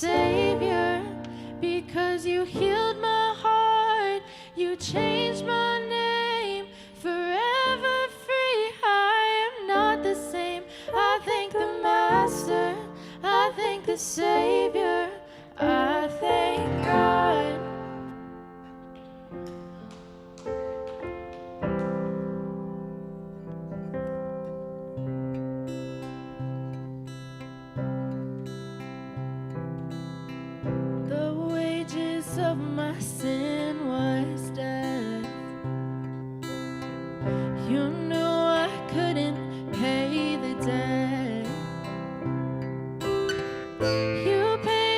Savior, because you healed my heart, you changed my name, forever free. I am not the same. I thank the Master, I thank the Savior, I thank God. The wages of my sin was death. You knew I couldn't pay the debt. You paid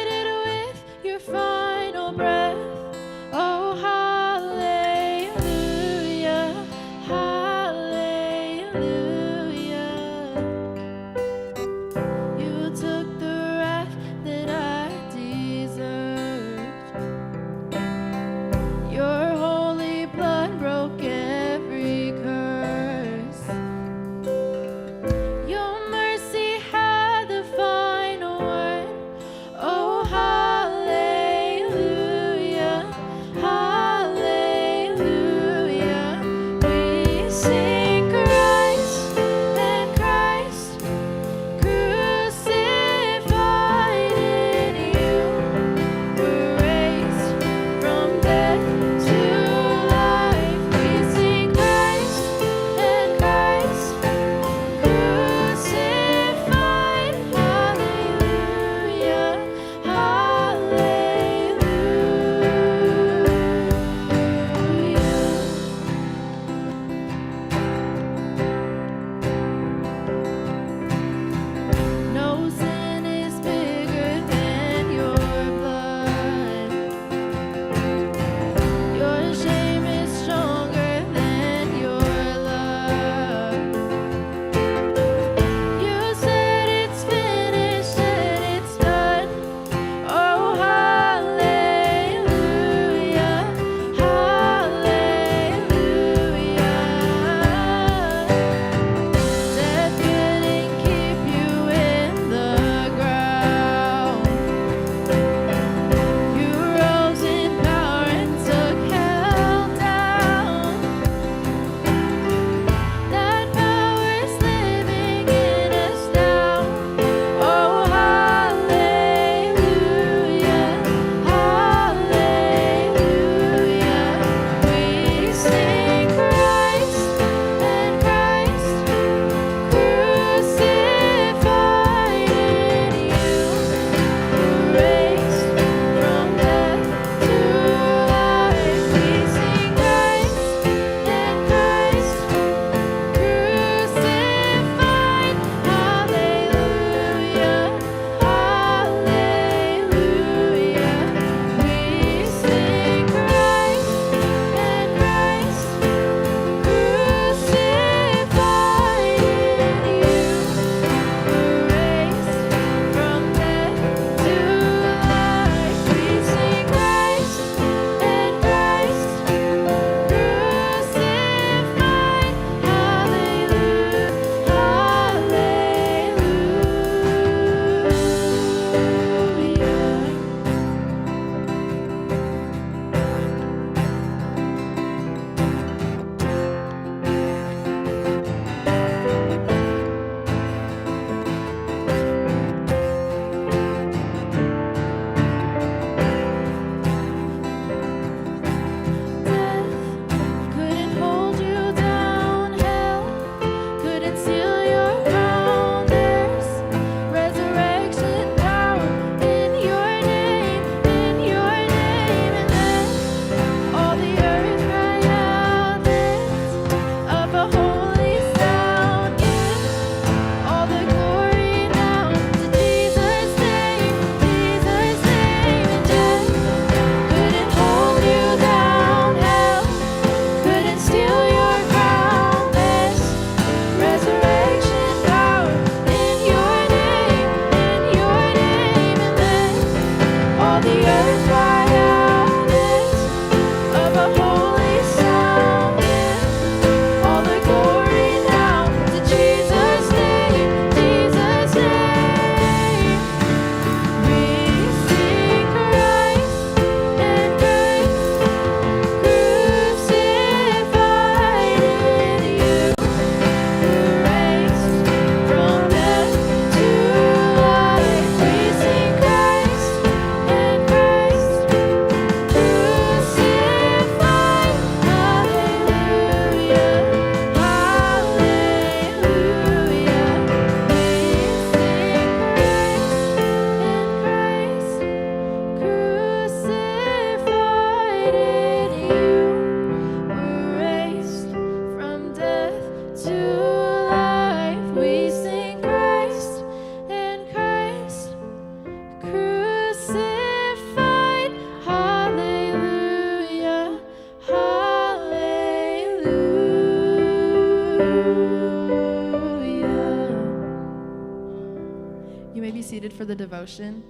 read for the devotion?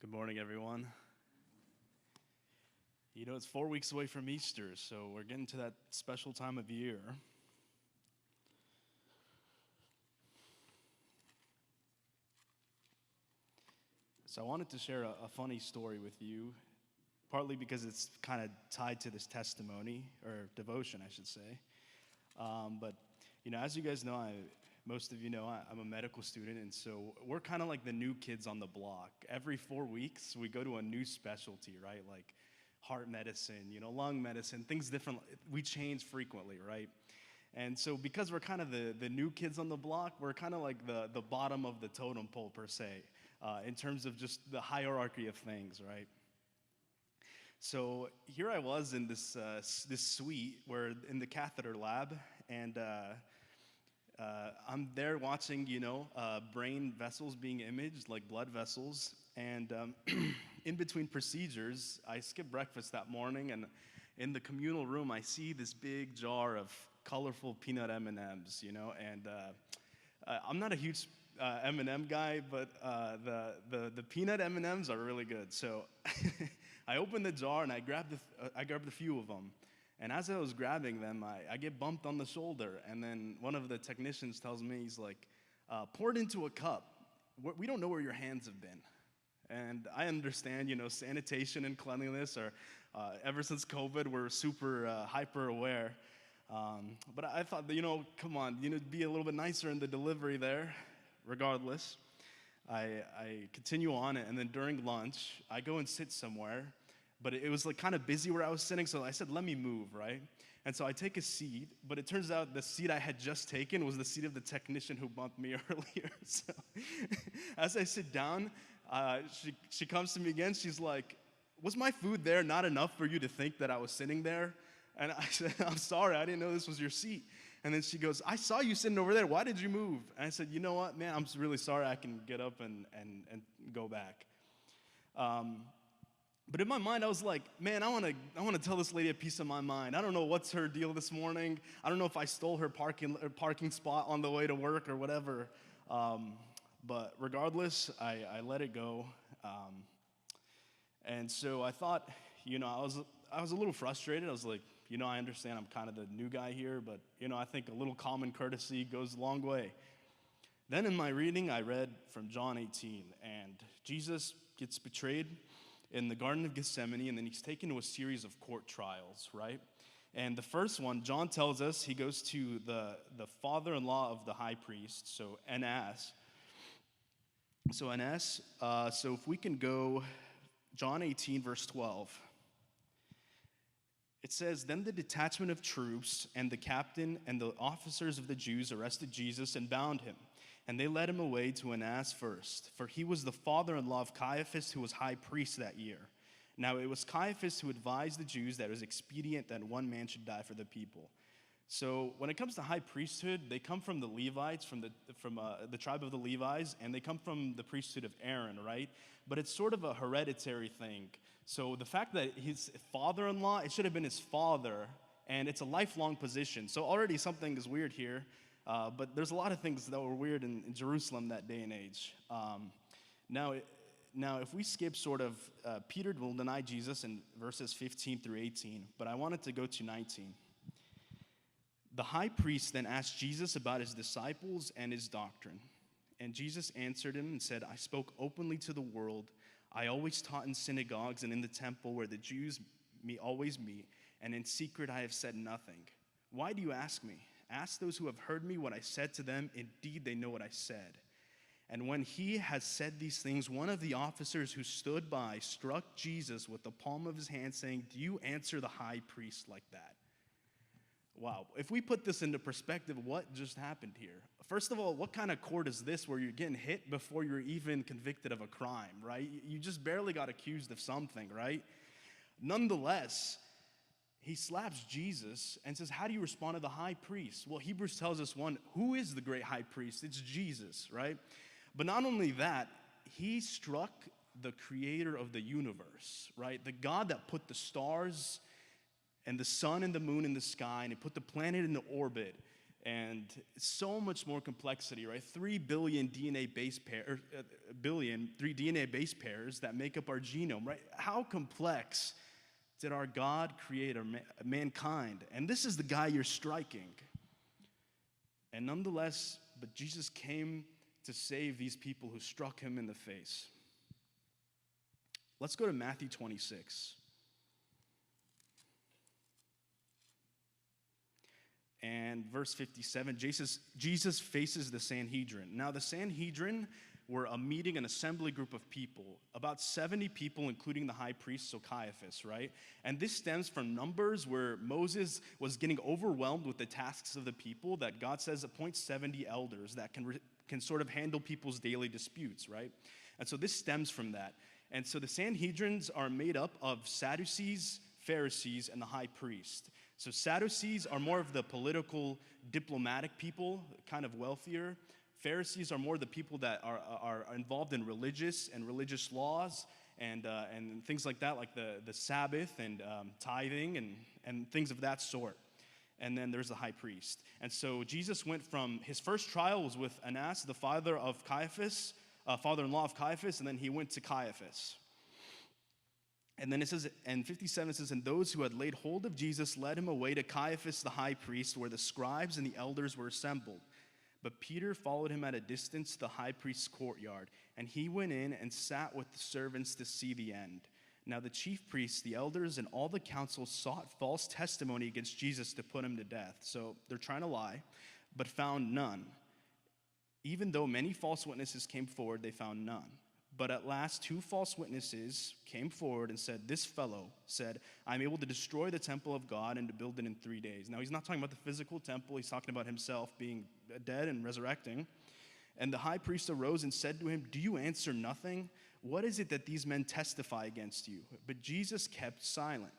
Good morning, everyone. You know, it's 4 weeks away from Easter, so we're getting to that special time of year. So I wanted to share a funny story with you, partly because it's kind of tied to this testimony, or devotion, I should say. But, you know, as you guys know, most of you know, I'm a medical student, and so we're kind of like the new kids on the block. Every 4 weeks, we go to a new specialty, right? Like heart medicine, you know, lung medicine, things different. We change frequently, right? And so because we're kind of the new kids on the block, we're kind of like the bottom of the totem pole, per se, in terms of just the hierarchy of things, right? So here I was in this suite, where in the catheter lab, and I'm there watching, you know, brain vessels being imaged, like blood vessels, and in between procedures, I skipped breakfast that morning, and in the communal room, I see this big jar of colorful peanut M&Ms, you know, and I'm not a huge M&M guy, but the peanut M&Ms are really good. So I opened the jar and I grabbed a few of them. And as I was grabbing them, I get bumped on the shoulder, and then one of the technicians tells me, he's like, pour it into a cup. We don't know where your hands have been. And I understand, you know, sanitation and cleanliness are, ever since COVID, we're super hyper aware. But I thought, you know, come on, you know, be a little bit nicer in the delivery there. Regardless, I continue on, and then during lunch, I go and sit somewhere. But it was like kind of busy where I was sitting, so I said, let me move, right? And so I take a seat, but it turns out the seat I had just taken was the seat of the technician who bumped me earlier. So as I sit down, she comes to me again. She's like, was my food there not enough for you to think that I was sitting there? And I said, I'm sorry, I didn't know this was your seat. And then she goes, I saw you sitting over there. Why did you move? And I said, you know what, man, I'm really sorry. I can get up and go back. But in my mind, I was like, man, I want to tell this lady a piece of my mind. I don't know what's her deal this morning. I don't know if I stole her parking spot on the way to work or whatever. But regardless, I let it go. And so I thought, you know, I was a little frustrated. I was like, you know, I understand I'm kind of the new guy here, but, you know, I think a little common courtesy goes a long way. Then in my reading, I read from John 18, and Jesus gets betrayed in the Garden of Gethsemane, and then he's taken to a series of court trials, right? And the first one, John tells us, he goes to the father-in-law of the high priest, so Annas. So if we can go, John 18, verse 12. It says, then the detachment of troops and the captain and the officers of the Jews arrested Jesus and bound him. And they led him away to Annas first, for he was the father-in-law of Caiaphas, who was high priest that year. Now it was Caiaphas who advised the Jews that it was expedient that one man should die for the people. So when it comes to high priesthood, they come from the Levites, from the tribe of the Levites, and they come from the priesthood of Aaron, right? But it's sort of a hereditary thing. So the fact that his father-in-law, it should have been his father, and it's a lifelong position. So already something is weird here. But there's a lot of things that were weird in Jerusalem that day and age. Now, if we skip sort of, Peter will deny Jesus in verses 15 through 18, but I wanted to go to 19. The high priest then asked Jesus about his disciples and his doctrine. And Jesus answered him and said, I spoke openly to the world. I always taught in synagogues and in the temple where the Jews always meet, and in secret I have said nothing. Why do you ask me? Ask those who have heard me what I said to them. Indeed, they know what I said. And when he had said these things, one of the officers who stood by struck Jesus with the palm of his hand, saying, do you answer the high priest like that? Wow. If we put this into perspective, what just happened here? First of all, what kind of court is this where you're getting hit before you're even convicted of a crime, right? You just barely got accused of something, right? Nonetheless, he slaps Jesus and says, how do you respond to the high priest? Well, Hebrews tells us, one, who is the great high priest? It's Jesus, right? But not only that, he struck the creator of the universe, right? The God that put the stars and the sun and the moon in the sky, and he put the planet into orbit, and so much more complexity, right? 3 billion DNA base pair, 3 DNA base pairs that make up our genome, right? How complex did our God create mankind? And this is the guy you're striking. And nonetheless, but Jesus came to save these people who struck him in the face. Let's go to Matthew 26. And verse 57, Jesus faces the Sanhedrin. Now, the Sanhedrin were a meeting, an assembly group of people, about 70 people, including the high priest, so Caiaphas, right? And this stems from Numbers, where Moses was getting overwhelmed with the tasks of the people, that God says appoint 70 elders that can sort of handle people's daily disputes, right? And so this stems from that. And so the Sanhedrins are made up of Sadducees, Pharisees, and the high priest. So Sadducees are more of the political, diplomatic people, kind of wealthier. Pharisees are more the people that are involved in religious laws and things like that, like the Sabbath and tithing and things of that sort. And then there's the high priest. And so Jesus went from, his first trial was with Annas, the father-in-law of Caiaphas, and then he went to Caiaphas. And then it says, and 57 it says, and those who had laid hold of Jesus led him away to Caiaphas the high priest, where the scribes and the elders were assembled. But Peter followed him at a distance to the high priest's courtyard, and he went in and sat with the servants to see the end. Now the chief priests, the elders, and all the council sought false testimony against Jesus to put him to death. So they're trying to lie, but found none. Even though many false witnesses came forward, they found none. But at last 2 false witnesses came forward and said, this fellow said, I'm able to destroy the temple of God and to build it in 3 days. Now he's not talking about the physical temple. He's talking about himself being dead and resurrecting. And the high priest arose and said to him, do you answer nothing? What is it that these men testify against you? But Jesus kept silent.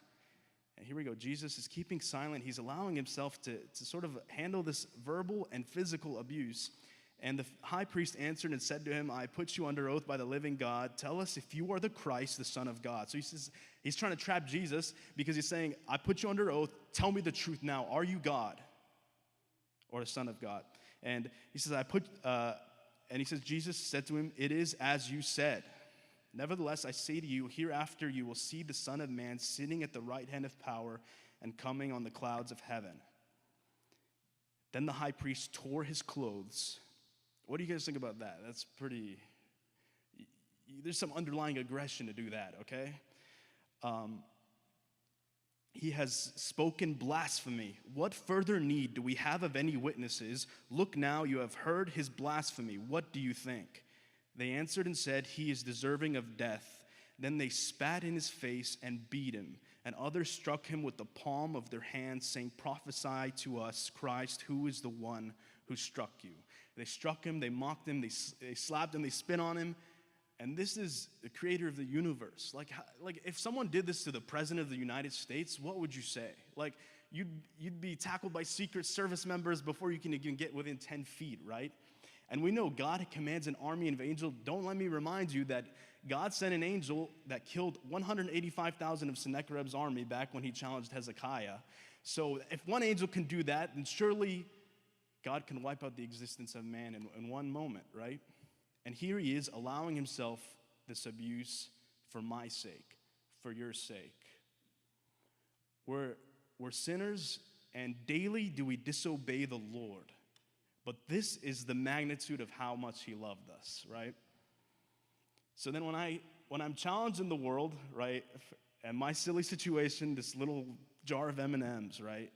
And here we go. Jesus is keeping silent. He's allowing himself to sort of handle this verbal and physical abuse. And the high priest answered and said to him, I put you under oath by the living God. Tell us if you are the Christ, the Son of God. So he's trying to trap Jesus because he's saying, I put you under oath. Tell me the truth now. Are you God or the Son of God? And he says, Jesus said to him, it is as you said. Nevertheless, I say to you, hereafter you will see the Son of Man sitting at the right hand of power and coming on the clouds of heaven. Then the high priest tore his clothes. What do you guys think about that? That's pretty, there's some underlying aggression to do that, okay? He has spoken blasphemy. What further need do we have of any witnesses? Look now, you have heard his blasphemy. What do you think? They answered and said, he is deserving of death. Then they spat in his face and beat him. And others struck him with the palm of their hands, saying, prophesy to us, Christ, who is the one who struck you? They struck him, they mocked him, they slapped him, they spit on him. And this is the creator of the universe. Like if someone did this to the president of the United States, what would you say? Like, you'd be tackled by Secret Service members before you can even get within 10 feet, right? And we know God commands an army of angels. Don't let me remind you that God sent an angel that killed 185,000 of Sennacherib's army back when he challenged Hezekiah. So if one angel can do that, then surely God can wipe out the existence of man in one moment, right? And here he is allowing himself this abuse for my sake, for your sake. We're sinners, and daily do we disobey the Lord. But this is the magnitude of how much he loved us, right? So then when I'm challenged in the world, right, and my silly situation, this little jar of M&Ms, right,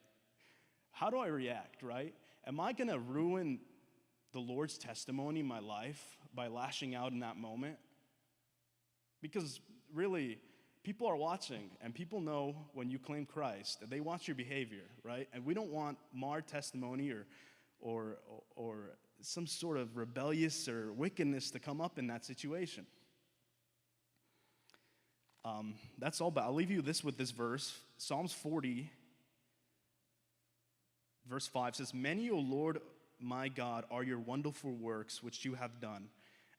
how do I react, right? Am I going to ruin the Lord's testimony in my life by lashing out in that moment? Because really, people are watching, and people know when you claim Christ, they watch your behavior, right? And we don't want marred testimony or some sort of rebellious or wickedness to come up in that situation. That's all, but I'll leave you with this verse. Psalms 40, verse 5 says, many, O Lord, my God, are your wonderful works which you have done,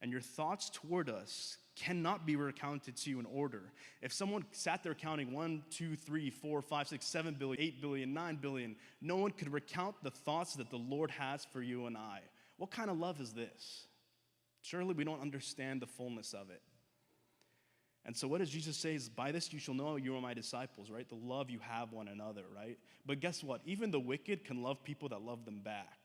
and your thoughts toward us cannot be recounted to you in order. If someone sat there counting 1, 2, 3, 4, 5, 6, 7 billion, 8 billion, 9 billion, no one could recount the thoughts that the Lord has for you and I. What kind of love is this? Surely we don't understand the fullness of it. And so what does Jesus say is, by this you shall know you are my disciples, right? The love you have one another, right? But guess what? Even the wicked can love people that love them back.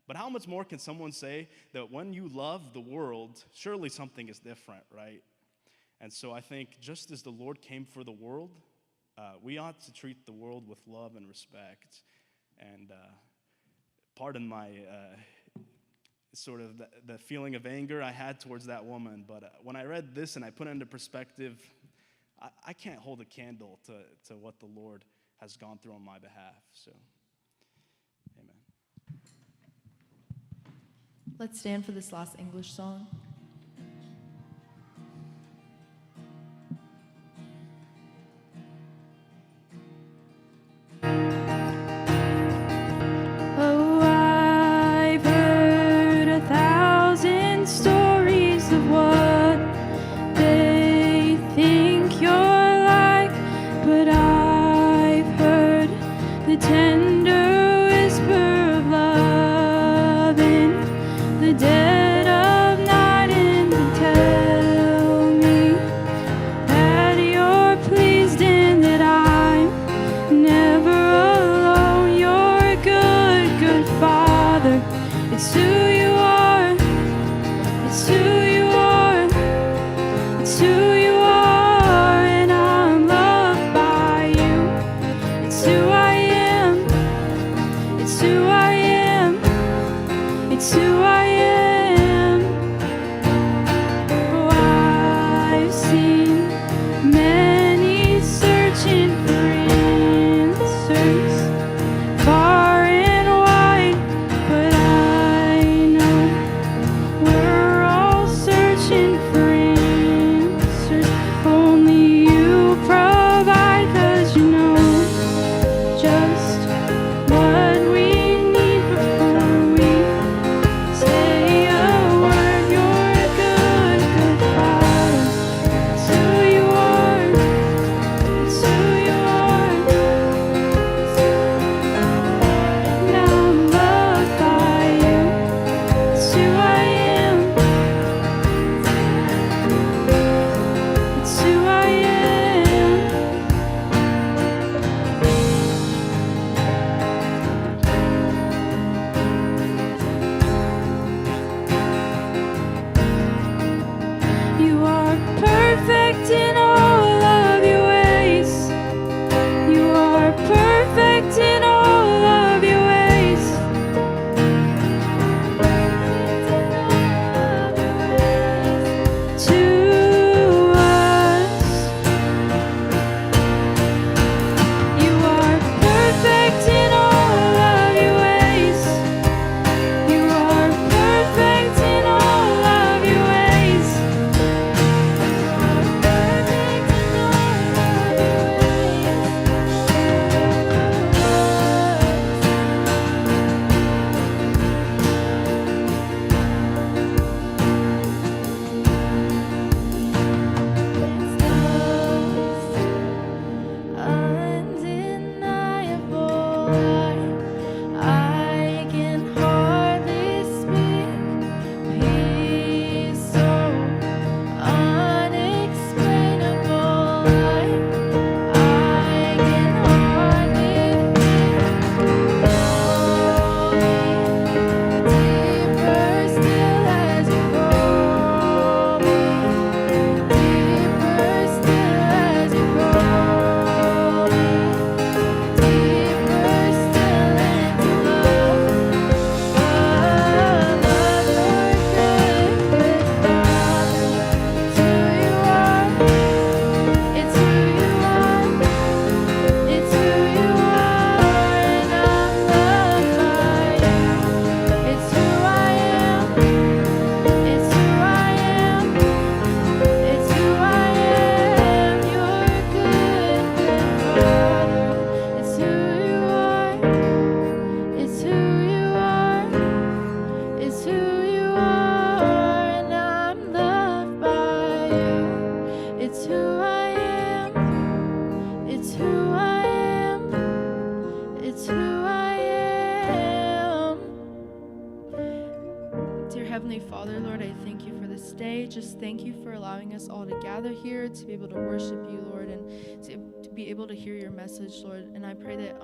But how much more can someone say that when you love the world, surely something is different, right? And so I think just as the Lord came for the world, we ought to treat the world with love and respect. And pardon my sort of the feeling of anger I had towards that woman. But when I read this and I put it into perspective, I can't hold a candle to what the Lord has gone through on my behalf. So, amen. Let's stand for this last English song. Oh, I've heard 1,000 stories of what they think you're like, but I've heard the tender whisper of love in the dead of night, and they tell me that you're pleased and that I'm never alone. You're a good, good Father. It's who you are. It's who you are. It's who you are, and I'm loved by you. It's who I am. It's who I am. It's who I am. Oh, I've seen many searching for answers far and wide, but I know we're all searching for answers. Only you provide, 'cause you know just what we need before we say a word. You're a good, good Father. It's who you are. It's who you are. And I'm loved by you. It's who I am. It's who I am. You are perfect in all of your ways. You are perfect in all of your ways. To us, you are perfect in all of your ways. You are perfect in all of your ways. Undeniable, I can hardly speak. Peace so unexplainable, I can hardly deeper still as you grow me, deeper still as you grow me, deeper still. Father, Lord, I thank you for this day. Just thank you for allowing us all to gather here to be able to worship you, Lord, and to be able to hear your message, Lord. And I pray that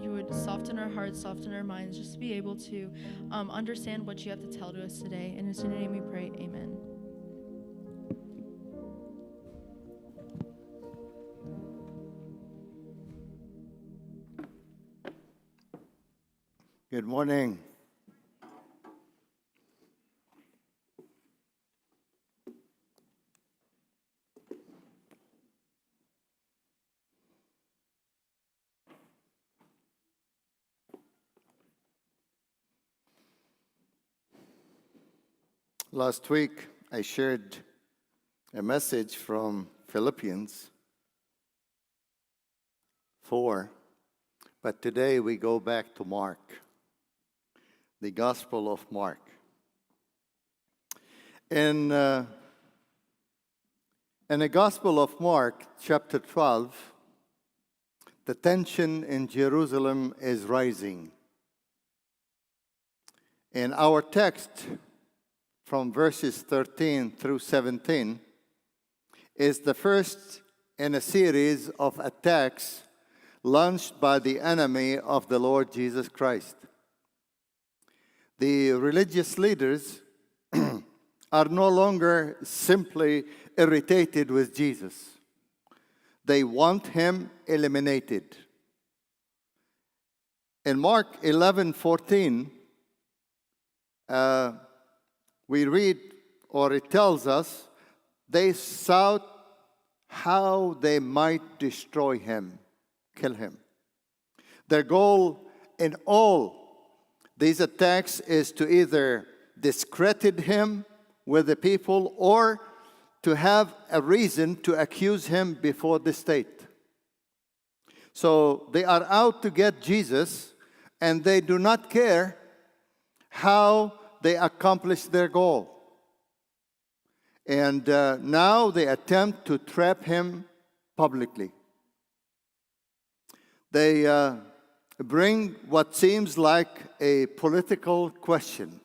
you would soften our hearts, soften our minds, just to be able to understand what you have to tell to us today. And it's in your name we pray, amen. Good morning. Last week, I shared a message from Philippians 4, but today we go back to Mark, the Gospel of Mark. In the Gospel of Mark, chapter 12, the tension in Jerusalem is rising. In our text, from verses 13 through 17, is the first in a series of attacks launched by the enemy of the Lord Jesus Christ. The religious leaders are no longer simply irritated with Jesus. They want him eliminated. In Mark 11:14, we read, or it tells us, they sought how they might destroy him, kill him. Their goal in all these attacks is to either discredit him with the people or to have a reason to accuse him before the state. So they are out to get Jesus, and they do not care how they accomplish their goal. And now they attempt to trap him publicly. They bring what seems like a political question.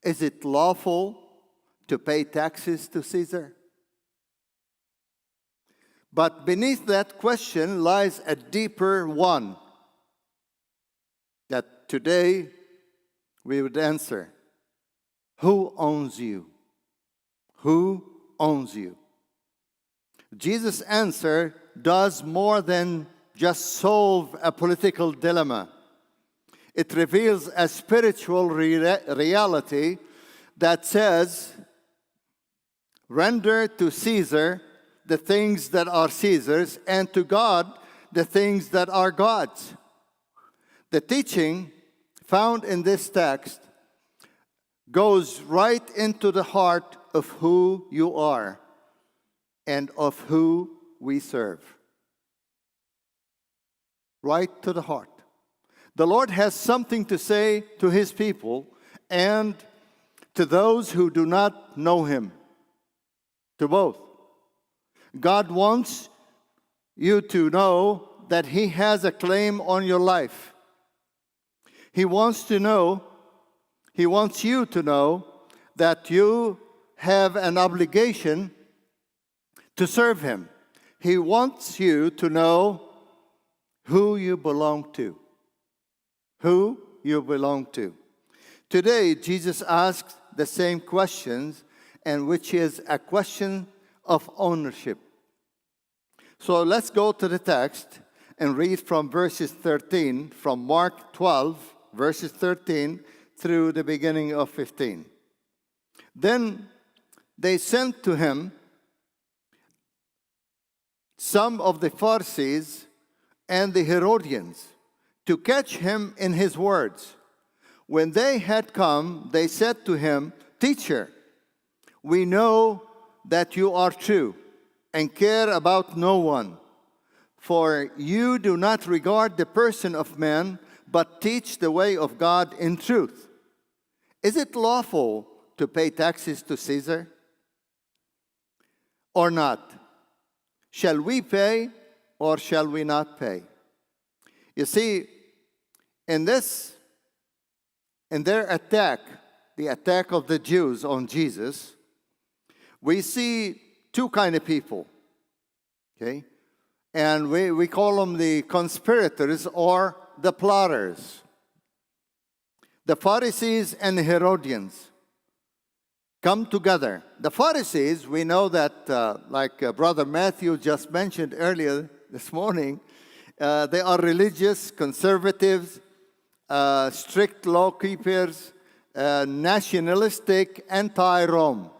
Is it lawful to pay taxes to Caesar? But beneath that question lies a deeper one that today we would answer. Who owns you? Who owns you? Jesus' answer does more than just solve a political dilemma. It reveals a spiritual reality that says, render to Caesar the things that are Caesar's, and to God the things that are God's. The teaching found in this text goes right into the heart of who you are and of who we serve. Right to the heart. The Lord has something to say to his people and to those who do not know him. To both. God wants you to know that he has a claim on your life. He wants you to know that you have an obligation to serve him. He wants you to know who you belong to. Who you belong to. Today, Jesus asks the same questions, and which is a question of ownership. So let's go to the text and read from verses 13, from Mark 12, verses 13 through the beginning of 15. Then they sent to him some of the Pharisees and the Herodians to catch him in his words. When they had come, they said to him, Teacher, we know that you are true and care about no one, for you do not regard the person of man, but teach the way of God in truth. Is it lawful to pay taxes to Caesar or not? Shall we pay or shall we not pay? You see, in their attack, the attack of the Jews on Jesus, we see two kind of people, okay? And we call them the conspirators or the plotters. The Pharisees and the Herodians come together. The Pharisees, we know that, like Brother Matthew just mentioned earlier this morning, they are religious, conservatives, strict law keepers, nationalistic, anti-Rome.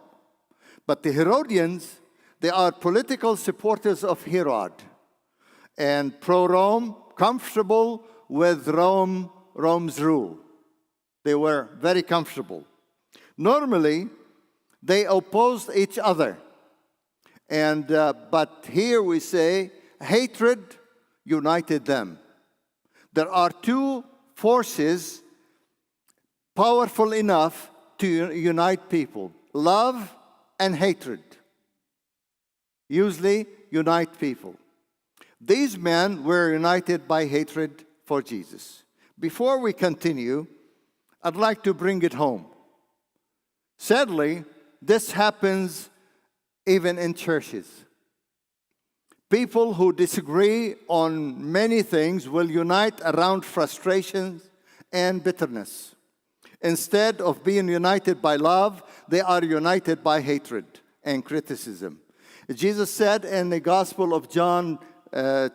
But the Herodians, they are political supporters of Herod and pro-Rome, comfortable with Rome's rule. They were very comfortable. Normally, they opposed each other. But here we say hatred united them. There are two forces powerful enough to unite people: love and hatred. Usually unite people. These men were united by hatred for Jesus. Before we continue, I'd like to bring it home. Sadly, this happens even in churches. People who disagree on many things will unite around frustrations and bitterness. Instead of being united by love, they are united by hatred and criticism. Jesus said in the Gospel of John,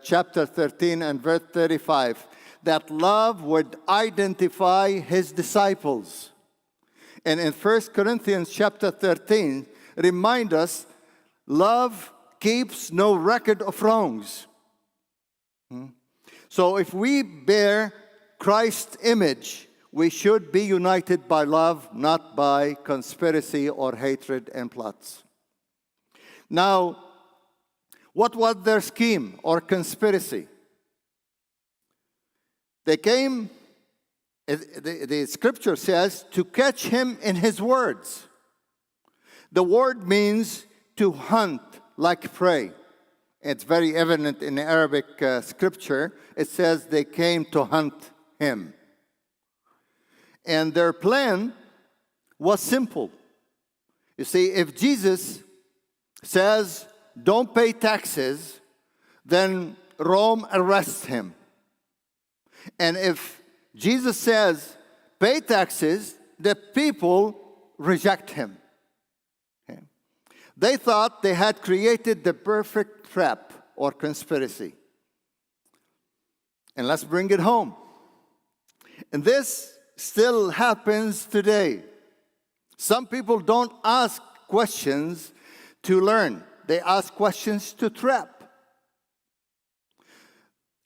chapter 13 and verse 35, that love would identify his disciples. And in 1 Corinthians chapter 13, remind us, love keeps no record of wrongs. So if we bear Christ's image, we should be united by love, not by conspiracy or hatred and plots. Now, what was their scheme or conspiracy? They came, the scripture says, to catch him in his words. The word means to hunt like prey. It's very evident in the Arabic scripture. It says they came to hunt him. And their plan was simple. You see, if Jesus says, don't pay taxes, then Rome arrests him. And if Jesus says, pay taxes, the people reject him. Okay? They thought they had created the perfect trap or conspiracy. And let's bring it home. And this still happens today. Some people don't ask questions to learn. They ask questions to trap.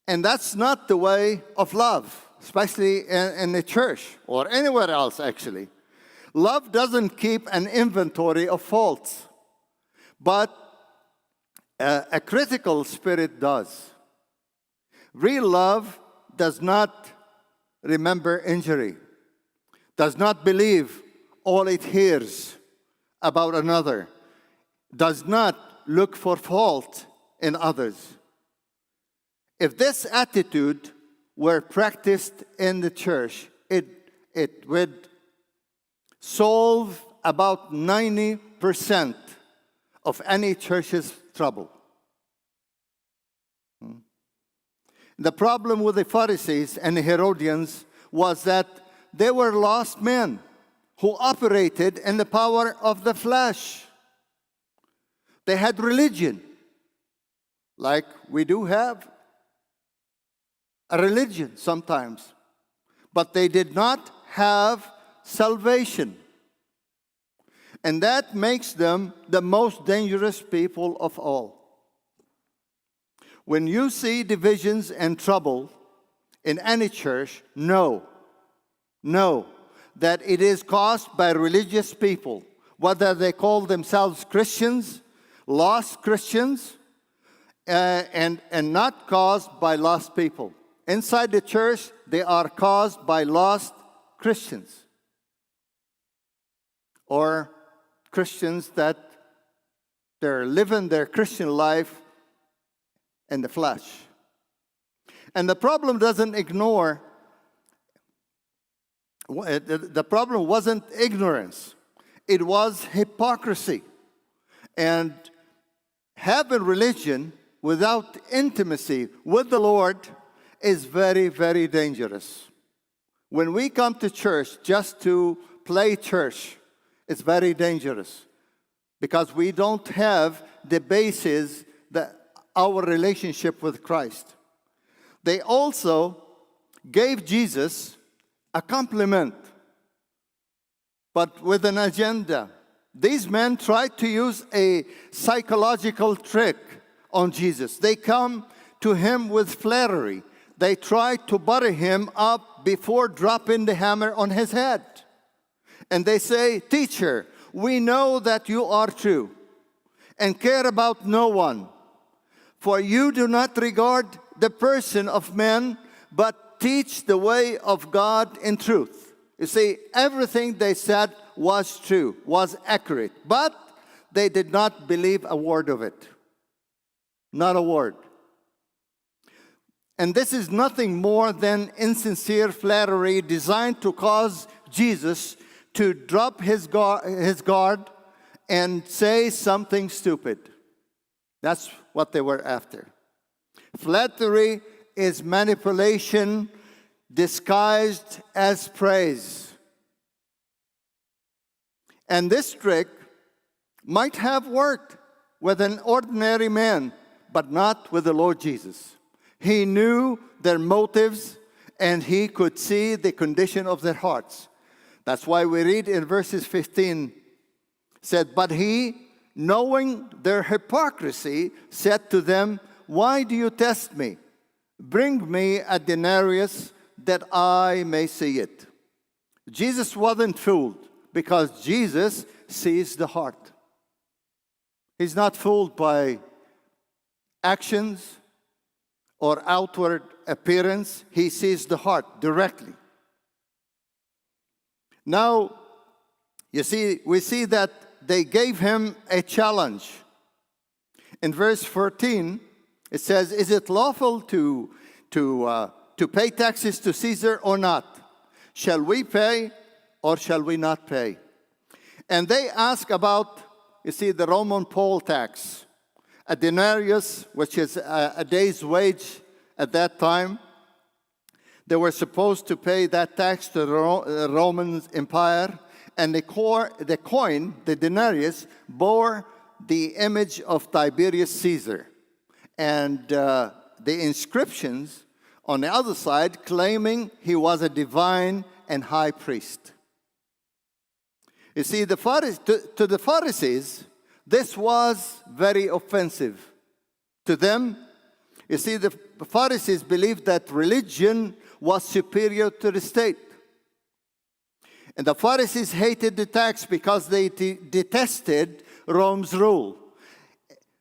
And that's not the way of love, especially in the church or anywhere else, actually. Love doesn't keep an inventory of faults, but a critical spirit does. Real love does not remember injury, does not believe all it hears about another, does not look for fault in others. If this attitude were practiced in the church, it would solve about 90% of any church's trouble. The problem with the Pharisees and the Herodians was that they were lost men who operated in the power of the flesh. They had religion, like we do have a religion sometimes, but they did not have salvation. And that makes them the most dangerous people of all. When you see divisions and trouble in any church, know that it is caused by religious people, whether they call themselves Christians, lost Christians, and not caused by lost people. Inside the church, they are caused by lost Christians or Christians that they're living their Christian life in the flesh. And the problem doesn't ignore The problem wasn't ignorance. It was hypocrisy. And having religion without intimacy with the Lord is very, very dangerous. When we come to church just to play church, it's very dangerous because we don't have the basis that our relationship with Christ. They also gave Jesus a compliment, but with an agenda. These men tried to use a psychological trick on Jesus. They come to him with flattery. They try to butter him up before dropping the hammer on his head. And they say, "Teacher, we know that you are true and care about no one, for you do not regard the person of men, but teach the way of God in truth." You see, everything they said was true, was accurate, but they did not believe a word of it. Not a word. And this is nothing more than insincere flattery designed to cause Jesus to drop his guard and say something stupid. That's what they were after. Flattery is manipulation disguised as praise. And this trick might have worked with an ordinary man, but not with the Lord Jesus. He knew their motives, and he could see the condition of their hearts. That's why we read in verses 15, said, "But he, knowing their hypocrisy, said to them, 'Why do you test me? Bring me a denarius that I may see it.'" Jesus wasn't fooled because Jesus sees the heart. He's not fooled by actions or outward appearance. He sees the heart directly. Now, you see, we see that they gave him a challenge. In verse 14, it says, "Is it lawful to pay taxes to Caesar or not? Shall we pay or shall we not pay?" And they ask about, you see, the Roman poll tax. A denarius, which is a day's wage at that time. They were supposed to pay that tax to the Roman Empire. And the coin, the denarius, bore the image of Tiberius Caesar. And the inscriptions on the other side claiming he was a divine and high priest. You see, to the Pharisees, this was very offensive. To them, you see, the Pharisees believed that religion was superior to the state. And the Pharisees hated the tax because they detested Rome's rule.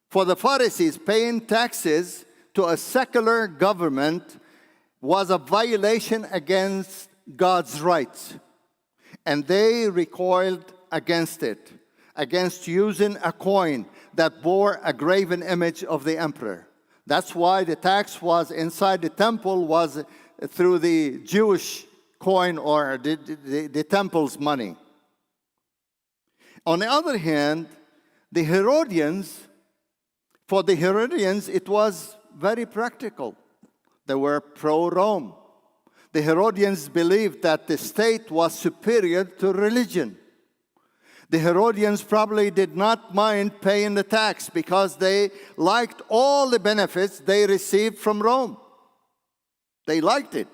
For the Pharisees, paying taxes to a secular government was a violation against God's rights. And they recoiled against it, against using a coin that bore a graven image of the emperor. That's why the tax was inside the temple, was through the Jewish coin or the temple's money. On the other hand, the Herodians, for the Herodians, it was very practical. They were pro-Rome. The Herodians believed that the state was superior to religion. The Herodians probably did not mind paying the tax because they liked all the benefits they received from Rome. They liked it.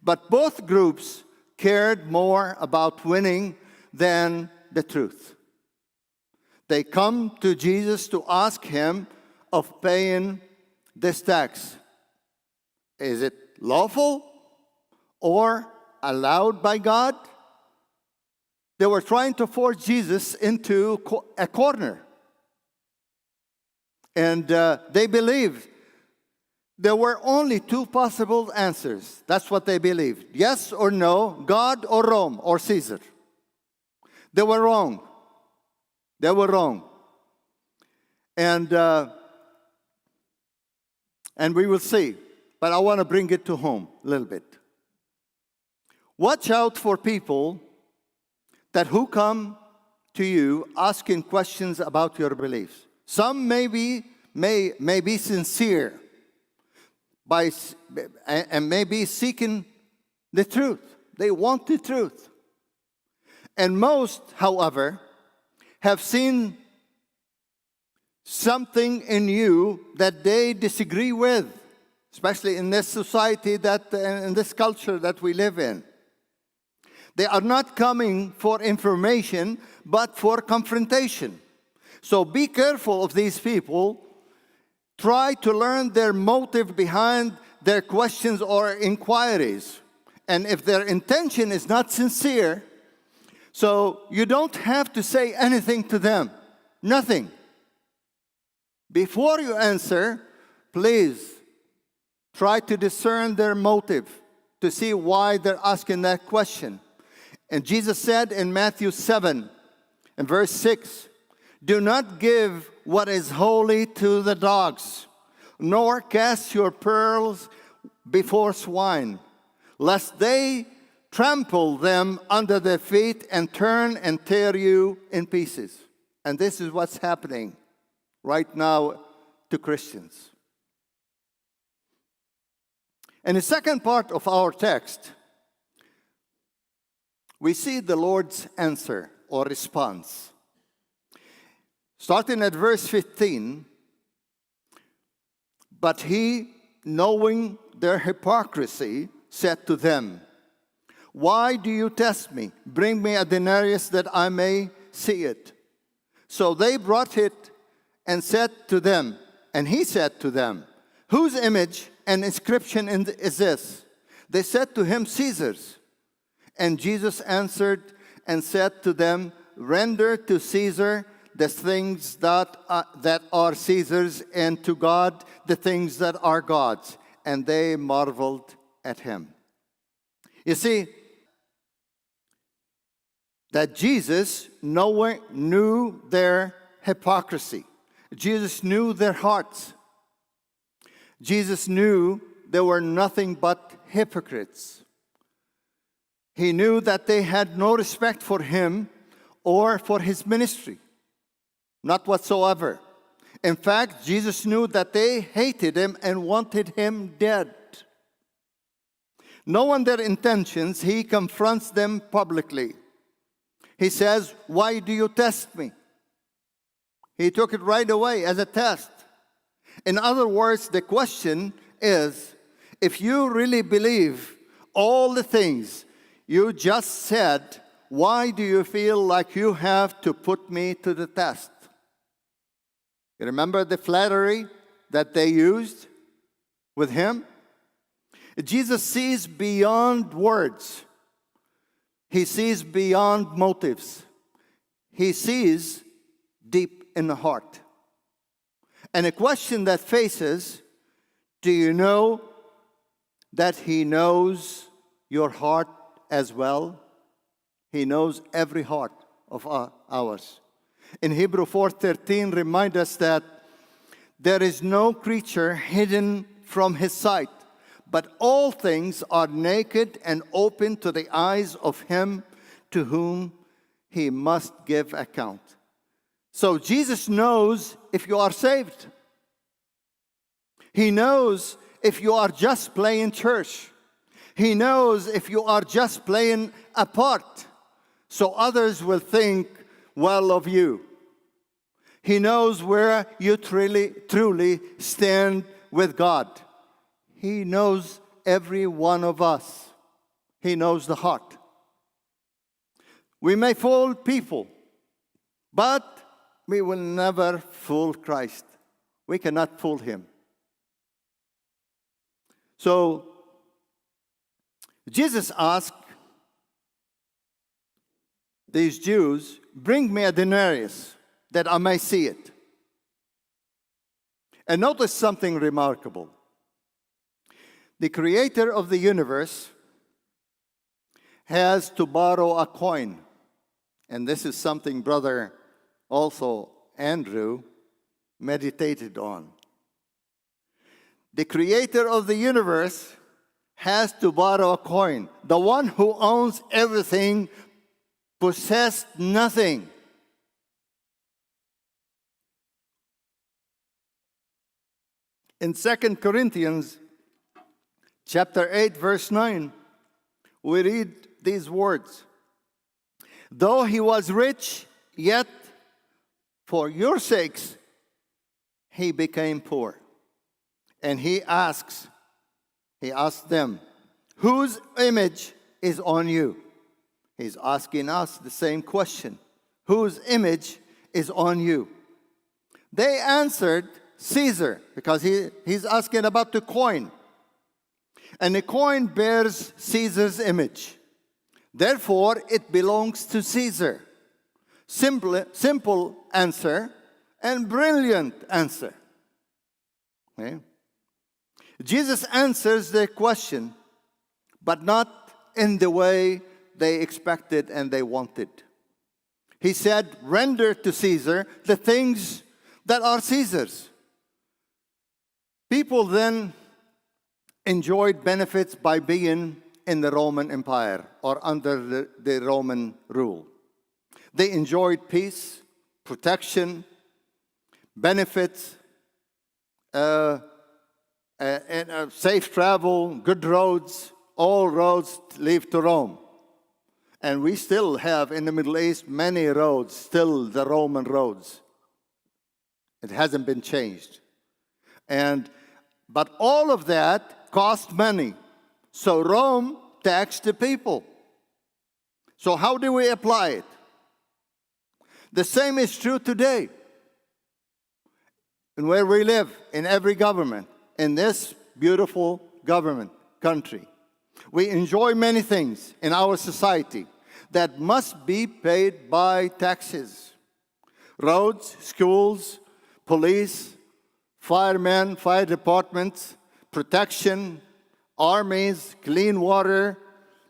But both groups cared more about winning than the truth. They come to Jesus to ask him of paying this tax. Is it lawful or allowed by God? They were trying to force Jesus into a corner. And they believed there were only two possible answers. That's what they believed. Yes or no, God or Rome or Caesar. They were wrong. They were wrong. And we will see. But I want to bring it to home a little bit. Watch out for people that who come to you asking questions about your beliefs. Some may be sincere and may be seeking the truth. They want the truth. And most, however, have seen something in you that they disagree with, especially in this society, in this culture that we live in. They are not coming for information, but for confrontation. So be careful of these people. Try to learn their motive behind their questions or inquiries. And if their intention is not sincere, so you don't have to say anything to them. Nothing. Before you answer, please try to discern their motive to see why they're asking that question. And Jesus said in Matthew 7 and verse 6, "Do not give what is holy to the dogs, nor cast your pearls before swine, lest they trample them under their feet and turn and tear you in pieces." And this is what's happening right now to Christians. In the second part of our text, we see the Lord's answer or response. Starting at verse 15, "But he, knowing their hypocrisy, said to them, 'Why do you test me? Bring me a denarius that I may see it.' So they brought it and said to them, and he said to them, 'Whose image and inscription is this?' They said to him, 'Caesar's.' And Jesus answered and said to them, 'Render to Caesar the things that are Caesar's, and to God the things that are God's.' And they marveled at him." You see, that Jesus knew their hypocrisy. Jesus knew their hearts. Jesus knew they were nothing but hypocrites. He knew that they had no respect for him or for his ministry. Not whatsoever. In fact, Jesus knew that they hated him and wanted him dead. Knowing their intentions, he confronts them publicly. He says, "Why do you test me?" He took it right away as a test. In other words, the question is, if you really believe all the things you just said, why do you feel like you have to put me to the test? You remember the flattery that they used with him? Jesus sees beyond words. He sees beyond motives. He sees deep in the heart. And a question that faces, do you know that he knows your heart as well? He knows every heart of ours. In Hebrew 4:13 remind us that there is no creature hidden from his sight, but all things are naked and open to the eyes of him to whom he must give account. So Jesus knows if you are saved. He knows if you are just playing church. He knows if you are just playing a part, so others will think well of you. He knows where you truly stand with God. He knows every one of us. He knows the heart. We may fool people, but we will never fool Christ. We cannot fool him. So, Jesus asked these Jews, "Bring me a denarius that I may see it." And notice something remarkable. The creator of the universe has to borrow a coin. And this is something Brother also Andrew meditated on. The creator of the universe has to borrow a coin. The one who owns everything possessed nothing. In 2 Corinthians chapter 8, verse 9, we read these words. Though he was rich, yet for your sakes he became poor. And he asked them, whose image is on you? He's asking us the same question. Whose image is on you? They answered, Caesar, because he's asking about the coin. And the coin bears Caesar's image. Therefore, it belongs to Caesar. Simple answer and brilliant answer. Okay? Jesus answers their question, but not in the way they expected and they wanted. He said, render to Caesar the things that are Caesar's. People then enjoyed benefits by being in the Roman Empire or under the Roman rule. They enjoyed peace, protection, benefits, safe travel, good roads. All roads lead to Rome. And we still have in the Middle East many roads, still the Roman roads. It hasn't been changed. But all of that cost money. So Rome taxed the people. So how do we apply it? The same is true today. And where we live, in every government, in this beautiful government country, we enjoy many things in our society that must be paid by taxes. Roads, schools, police, firemen, fire departments, protection, armies, clean water,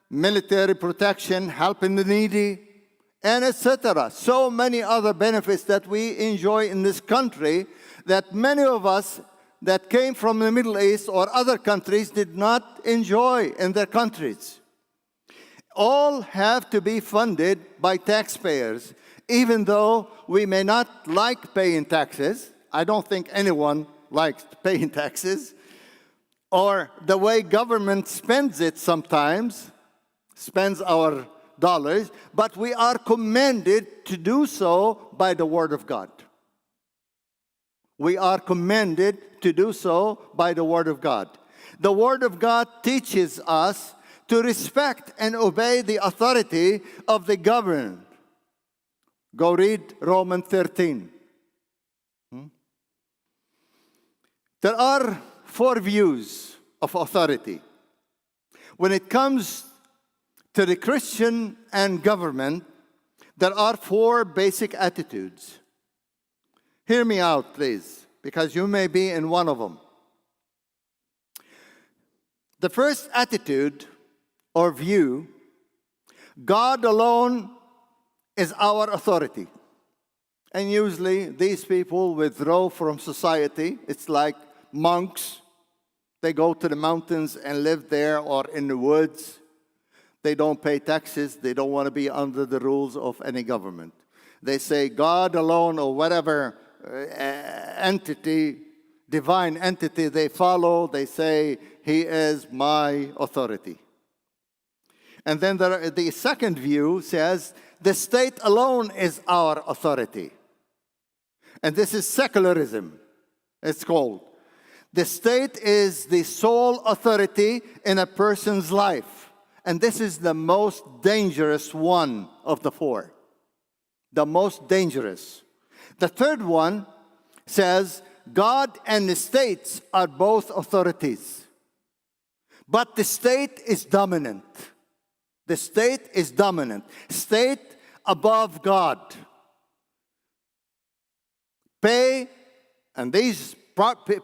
military protection, helping the needy, and etc. So many other benefits that we enjoy in this country that many of us that came from the Middle East or other countries did not enjoy in their countries. All have to be funded by taxpayers, even though we may not like paying taxes. I don't think anyone likes paying taxes. Or the way government spends it sometimes, spends our dollars, but we are commanded to do so by the Word of God. We are commanded to do so by the Word of God. The Word of God teaches us to respect and obey the authority of the governed. Go read Romans 13. There are 4 views of authority. When it comes to the Christian and government, there are 4 basic attitudes. Hear me out, please, because you may be in one of them. The first attitude or view, God alone is our authority. And usually these people withdraw from society. It's like monks. They go to the mountains and live there or in the woods. They don't pay taxes. They don't want to be under the rules of any government. They say God alone or whatever entity, divine entity they follow, they say, He is my authority. And then the second view says, the state alone is our authority. And this is secularism, it's called. The state is the sole authority in a person's life. And this is the most dangerous one of the 4. The most dangerous. The third one says, God and the states are both authorities. But the state is dominant. The state is dominant. State above God. Pay, and these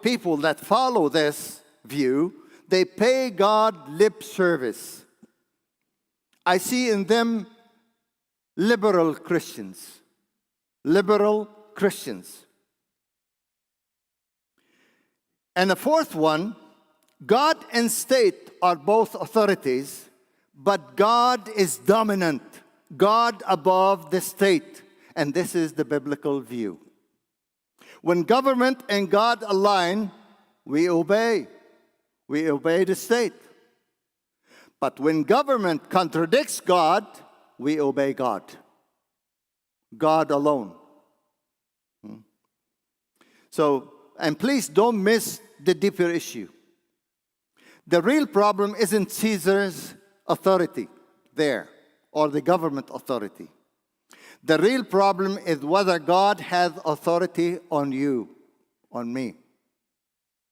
people that follow this view, they pay God lip service. I see in them liberal Christians. Liberal Christians. And the fourth one, God and state are both authorities, but God is dominant. God above the state. And this is the biblical view. When government and God align, we obey. We obey the state. But when government contradicts God, we obey God. God alone. So, and please don't miss the deeper issue. The real problem isn't Caesar's authority there, or the government authority. The real problem is whether God has authority on you, on me,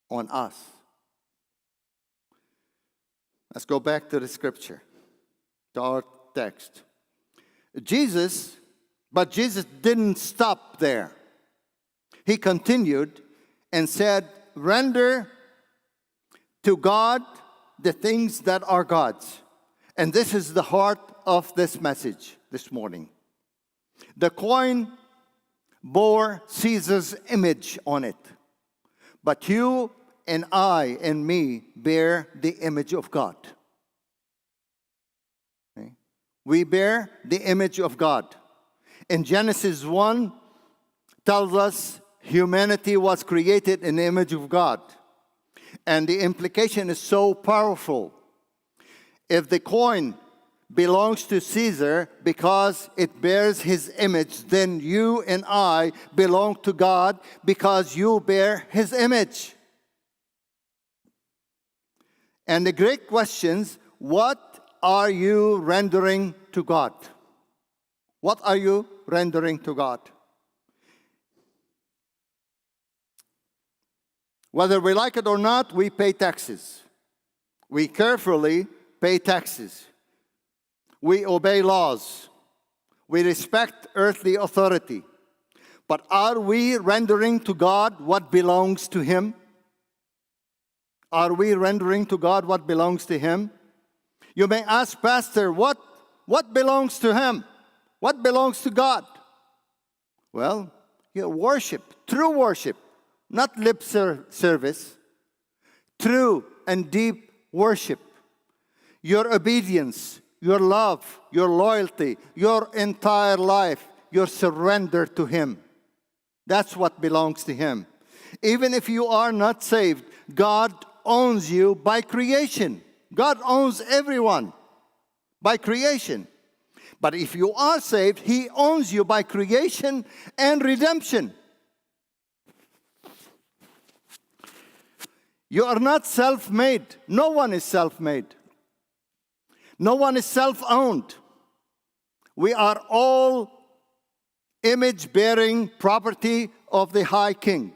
on us. Let's go back to the scripture, to our text. But Jesus didn't stop there. He continued and said, render to God the things that are God's. And this is the heart of this message this morning. The coin bore Caesar's image on it, but you and I and me bear the image of God. Okay? We bear the image of God. In Genesis 1, tells us humanity was created in the image of God. And the implication is so powerful. If the coin belongs to Caesar because it bears his image, then you and I belong to God because you bear his image. And the great questions, what are you rendering to God? What are you rendering to God? Whether we like it or not, we pay taxes. We carefully pay taxes. We obey laws. We respect earthly authority. But are we rendering to God what belongs to Him? Are we rendering to God what belongs to Him? You may ask, Pastor, what belongs to Him? What belongs to God? Well, worship, true worship. Not lip service, true and deep worship. Your obedience, your love, your loyalty, your entire life, your surrender to Him. That's what belongs to Him. Even if you are not saved, God owns you by creation. God owns everyone by creation. But if you are saved, He owns you by creation and redemption. You are not self-made. No one is self-made. No one is self-owned. We are all image-bearing property of the High King.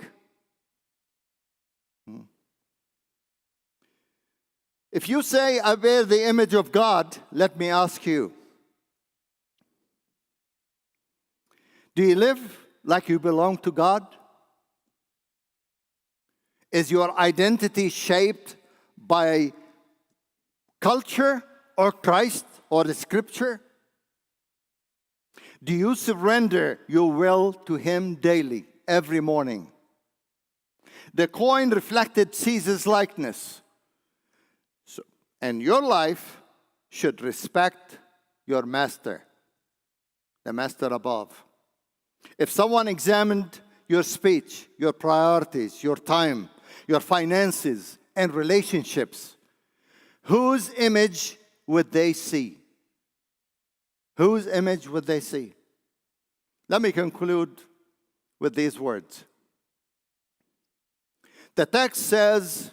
If you say, I bear the image of God, let me ask you, do you live like you belong to God? Is your identity shaped by culture or Christ or the Scripture? Do you surrender your will to Him daily, every morning? The coin reflected Caesar's likeness. And your life should respect your master, the master above. If someone examined your speech, your priorities, your time, your finances, and relationships, whose image would they see? Whose image would they see? Let me conclude with these words. The text says,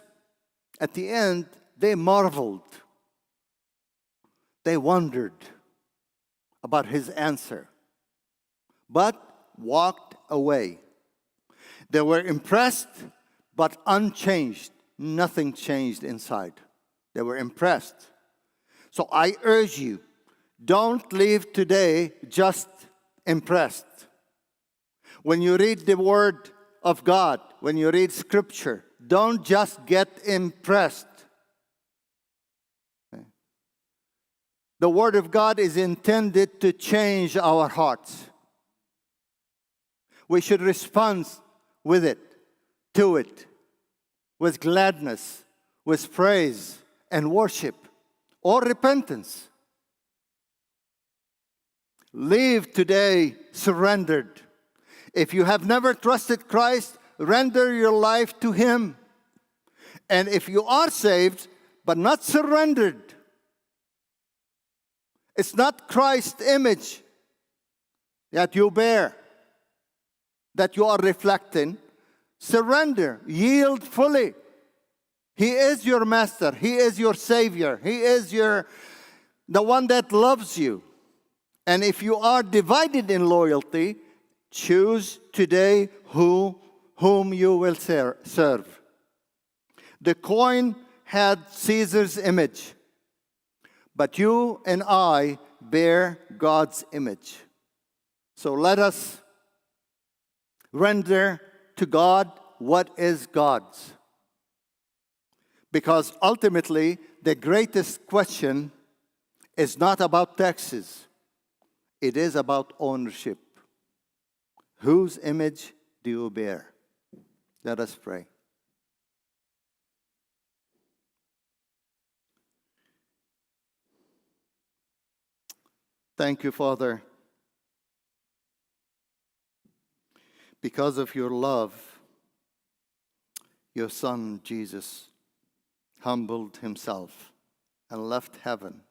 at the end, they marveled. They wondered about His answer, but walked away. They were impressed, but unchanged. Nothing changed inside. They were impressed. So I urge you, don't leave today just impressed. When you read the Word of God, when you read Scripture, don't just get impressed. The Word of God is intended to change our hearts. We should respond with it, to it, with gladness, with praise and worship or repentance. Leave today surrendered. If you have never trusted Christ, render your life to Him. And if you are saved but not surrendered, it's not Christ's image that you bear, that you are reflecting. Surrender, yield fully. He is your master. He is your savior. He is the one that loves you. And if you are divided in loyalty, choose today whom you will serve. The coin had Caesar's image, but you and I bear God's image. So let us render to God what is God's. Because ultimately, the greatest question is not about taxes. It is about ownership. Whose image do you bear? Let us pray. Thank you, Father, because of your love. Your Son, Jesus, humbled himself and left heaven,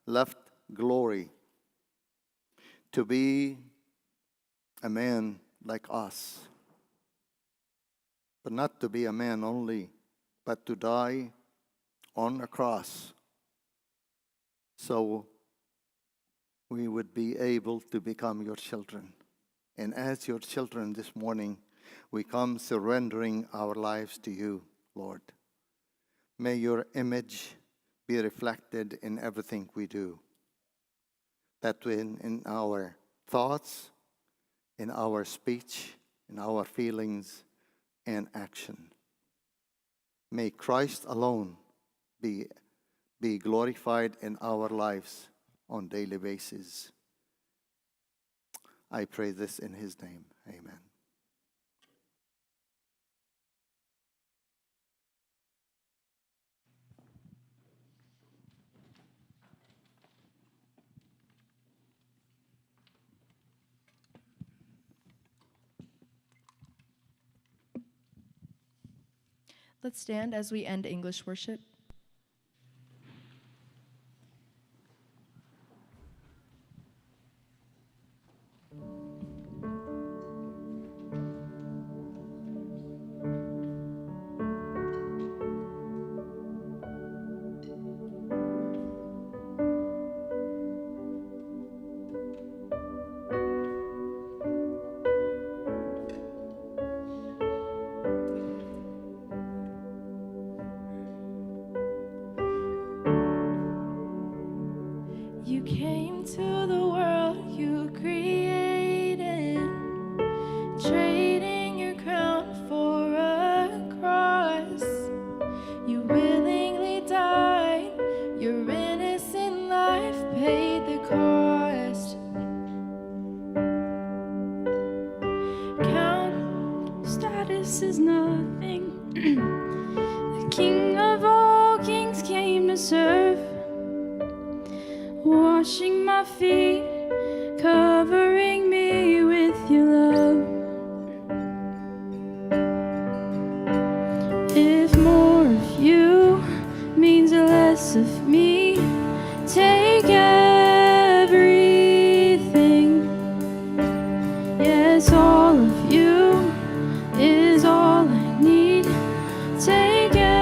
left glory to be a man like us. But not to be a man only, but to die on a cross so we would be able to become your children. And as your children this morning, we come surrendering our lives to you, Lord. May your image be reflected in everything we do. That in our thoughts, in our speech, in our feelings and action. May Christ alone be glorified in our lives on a daily basis. I pray this in his name. Amen. Let's stand as we end English worship. You came to the world you created, trading your crown for a cross. You willingly died, your innocent life paid the cost. Count status is nothing. The King of all kings came to serve. Washing my feet, covering me with your love. If more of you means less of me, take everything. Yes, all of you is all I need. Take everything.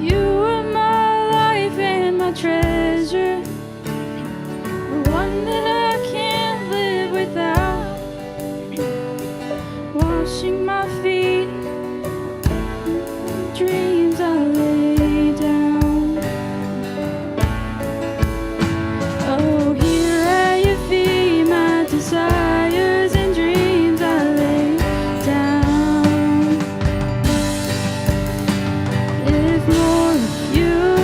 You are my life and my treasure, the one that I can't live without. Washing my feet, dreams I lay down. Oh, here at your feet, my desires and dreams I lay down. If more of you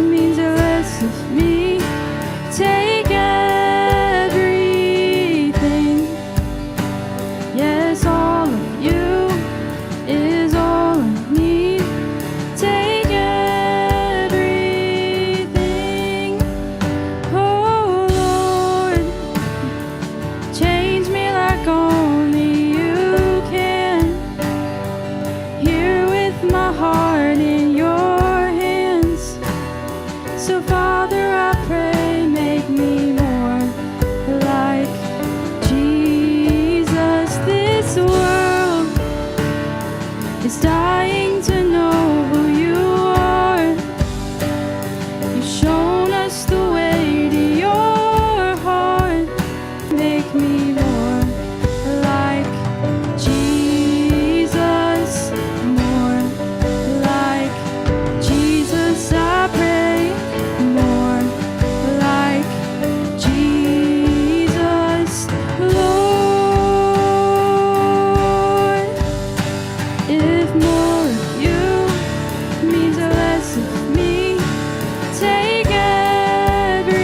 means less of me, take everything. Yes, all of you my heart in your hands. So Father, I pray, make me more like Jesus. This world is dying to know who you are. You've shown us the way to your heart. Make me more like Jesus, more like Jesus. I pray, more like Jesus, Lord. If more of you means less of me, take everything.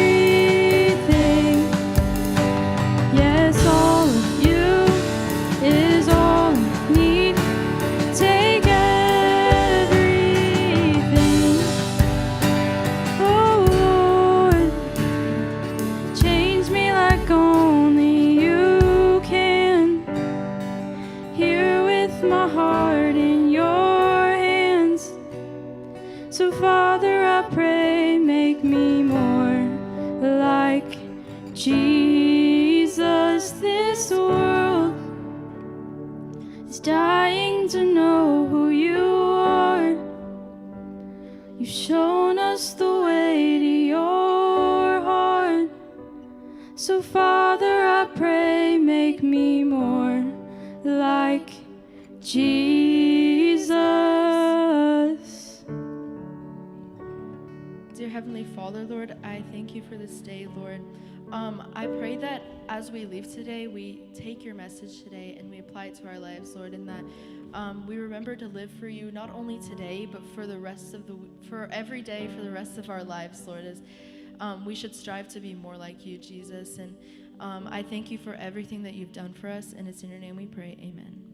Yes, all of you is all I need. Take everything. Oh Lord, change me like only you can. Here with my heart in your hands. So Father, I pray, make me more like Jesus. This world is dying to know who you are. You've shown us the way to your heart. So Father, I pray, make me more like Jesus. Dear Heavenly Father, Lord, I thank you for this day, Lord. I pray that as we leave today, we take your message today and we apply it to our lives, Lord, and that we remember to live for you not only today, but for the rest of for every day, for the rest of our lives, Lord. As we should strive to be more like you, Jesus. And I thank you for everything that you've done for us, and it's in your name we pray. Amen.